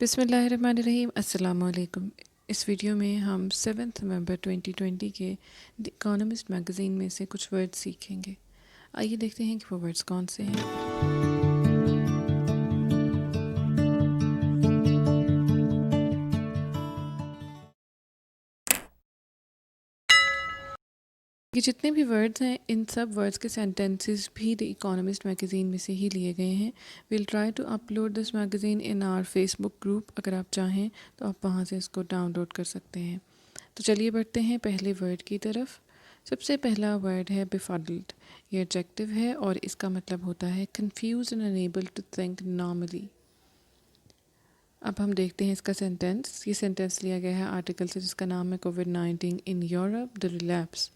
بسم اللہ الرحمن الرحیم. السلام علیکم. اس ویڈیو میں ہم 7 نومبر 2020 کے دی اکانومسٹ میگزین میں سے کچھ ورڈز سیکھیں گے. آئیے دیکھتے ہیں کہ وہ ورڈز کون سے ہیں. یہ جتنے بھی ورڈز ہیں ان سب ورڈز کے سینٹینسز بھی دی اکانومسٹ میگزین میں سے ہی لیے گئے ہیں. We'll try to upload this magazine in our Facebook group. اگر آپ چاہیں تو آپ وہاں سے اس کو ڈاؤن لوڈ کر سکتے ہیں. تو چلیے بڑھتے ہیں پہلے ورڈ کی طرف. سب سے پہلا ورڈ ہے بیفڈلڈ. یہ ایڈجیکٹو ہے اور اس کا مطلب ہوتا ہے confused and unable to think normally. اب ہم دیکھتے ہیں اس کا سینٹینس. یہ سینٹینس لیا گیا ہے آرٹیکل سے جس کا نام ہے COVID-19 in Europe the relapse.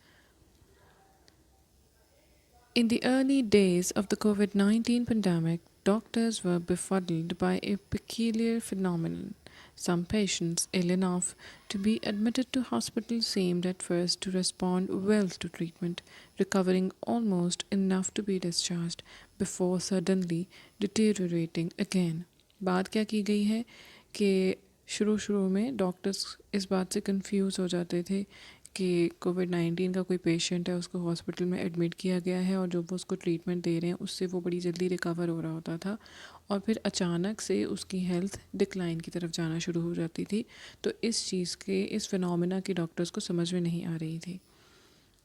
In the early days of the COVID-19 pandemic, doctors were befuddled by a peculiar phenomenon. Some patients ill enough to be admitted to hospital seemed at first to respond well to treatment, recovering almost enough to be discharged before suddenly deteriorating again. بات کیا کی گئی ہے کہ شروع میں doctors اس بات سے کنفیوز ہو جاتے تھے کہ COVID-19 کا کوئی پیشنٹ ہے اس کو ہاسپٹل میں ایڈمٹ کیا گیا ہے اور جو وہ اس کو ٹریٹمنٹ دے رہے ہیں اس سے وہ بڑی جلدی ریکور ہو رہا ہوتا تھا اور پھر اچانک سے اس کی ہیلتھ ڈکلائن کی طرف جانا شروع ہو جاتی تھی. تو اس چیز کے اس فنومینا کی ڈاکٹرز کو سمجھ میں نہیں آ رہی تھی.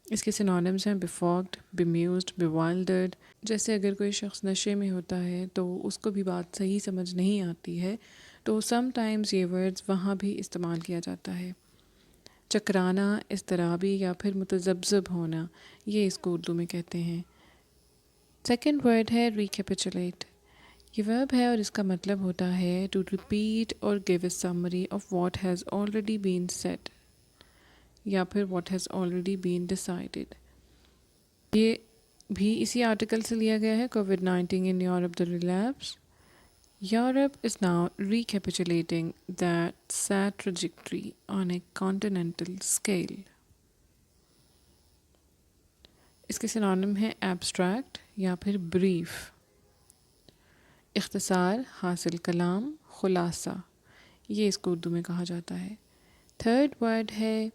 اس کے سینونیمز ہیں بیفاگڈ, بیمیوزڈ, بیوائلڈرڈ. جیسے اگر کوئی شخص نشے میں ہوتا ہے تو اس کو بھی بات صحیح سمجھ نہیں آتی ہے تو سم ٹائمز یہ ورڈز وہاں بھی استعمال کیا جاتا ہے. چکرانا, اضطرابی یا پھر متذبذب ہونا, یہ اس کو اردو میں کہتے ہیں. سیکنڈ ورڈ ہے ریکیپیچولیٹ. یہ ورب ہے اور اس کا مطلب ہوتا ہے ٹو ریپیٹ اور give a summary of what has already been said یا پھر what has already been decided. یہ بھی اسی آرٹیکل سے لیا گیا ہے COVID-19 in Europe the relapse. Europe is now recapitulating that sad trajectory on a continental scale. اس کے سینونیم ہے ایبسٹریکٹ یا پھر بریف. اختصار, حاصل کلام, خلاصہ, یہ اس کو اردو میں کہا جاتا ہے. تھرڈ ورڈ ہے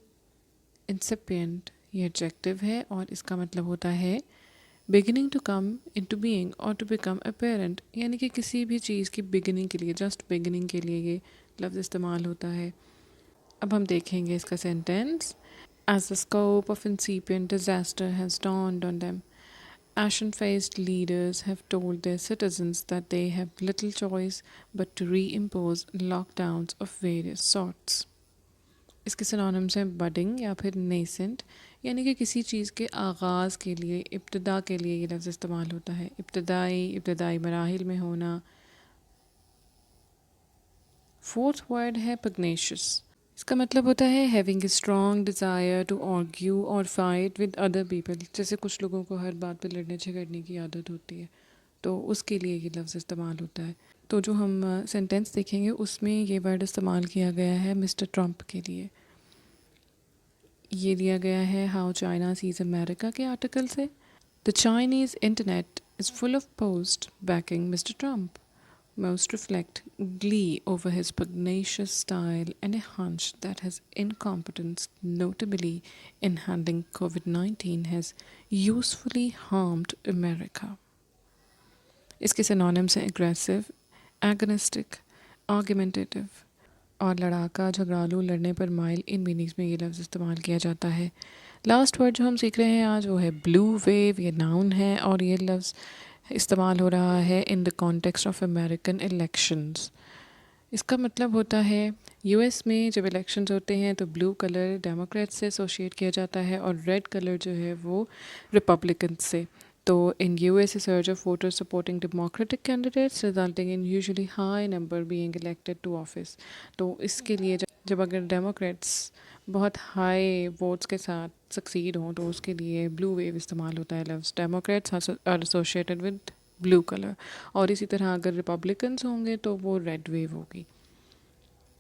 انسپینٹ. یہ ایڈجیکٹو ہے اور اس کا مطلب ہوتا ہے beginning to come into being اور ٹو بیکم اپیرنٹ, یعنی کہ کسی بھی چیز کی بگننگ کے لیے, جسٹ بگننگ کے لیے یہ لفظ استعمال ہوتا ہے. اب ہم دیکھیں گے اس کا sentence. As the scope of incipient disaster has dawned on them, ashen-faced leaders have told their citizens that they have little choice but to reimpose lockdowns of various sorts. اس کے سینونیمز ہیں بڈنگ یا پھر نیسنٹ, یعنی کہ کسی چیز کے آغاز کے لیے, ابتدا کے لیے یہ لفظ استعمال ہوتا ہے. ابتدائی مراحل میں ہونا. فورتھ ورڈ ہے پگنیشیس. اس کا مطلب ہوتا ہے having a strong desire to argue اور فائٹ ود ادر پیپل. جیسے کچھ لوگوں کو ہر بات پہ لڑنے جھگڑنے کی عادت ہوتی ہے تو اس کے لیے یہ لفظ استعمال ہوتا ہے. تو جو ہم سینٹینس دیکھیں گے اس میں یہ ورڈ استعمال کیا گیا ہے مسٹر ٹرمپ کے لیے. یہ دیا گیا ہے ہاؤ چائنا سیز امریکہ کے آرٹیکل سے. The Chinese internet is full of post backing Mr Trump. Most reflect glee over his pugnacious style and a hunch that his incompetence, notably in handling COVID-19, has usefully harmed America. اس کے synonyms ہیں aggressive, agonistic, argumentative اور لڑاکا, جھگڑالو, لڑنے پر مائل. ان meanings میں یہ لفظ استعمال کیا جاتا ہے. لاسٹ ورڈ جو ہم سیکھ رہے ہیں آج وہ ہے بلو ویو. یہ ناؤن ہے اور یہ لفظ استعمال ہو رہا ہے in the context of American elections. اس کا مطلب ہوتا ہے یو ایس میں جب الیکشنز ہوتے ہیں تو بلو کلر ڈیموکریٹ سے ایسوشیٹ کیا جاتا ہے اور ریڈ کلر جو ہے وہ ریپبلکنس سے. تو in U S A surge of voter supporting Democratic candidates resulting in usually high number being elected to office. تو اس کے لیے جب اگر ڈیموکریٹس بہت ہائی ووٹس کے ساتھ سکسیڈ ہوں تو اس کے لیے بلو ویو استعمال ہوتا ہے لفظ. Democrats are associated with blue colour اور اسی طرح اگر ریپبلکنس ہوں گے تو وہ ریڈ ویو ہوگی.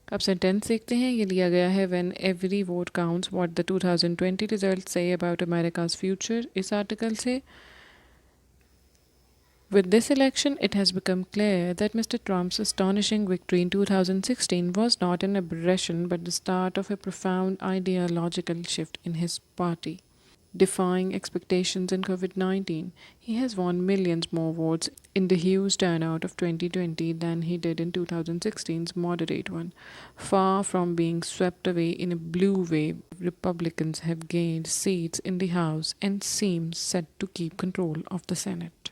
اب سینٹینس دیکھتے ہیں. یہ لیا گیا ہے when every vote counts what the 2020 result سے اباؤٹ امیریکاز فیوچر, اس آرٹیکل سے. With this election, it has become clear that Mr. Trump's astonishing victory in 2016 was not an aberration but the start of a profound ideological shift in his party. Defying expectations in COVID 19, he has won millions more votes in the huge turnout of 2020 than he did in 2016's moderate one. Far from being swept away in a blue wave, Republicans have gained seats in the House and seem set to keep control of the Senate.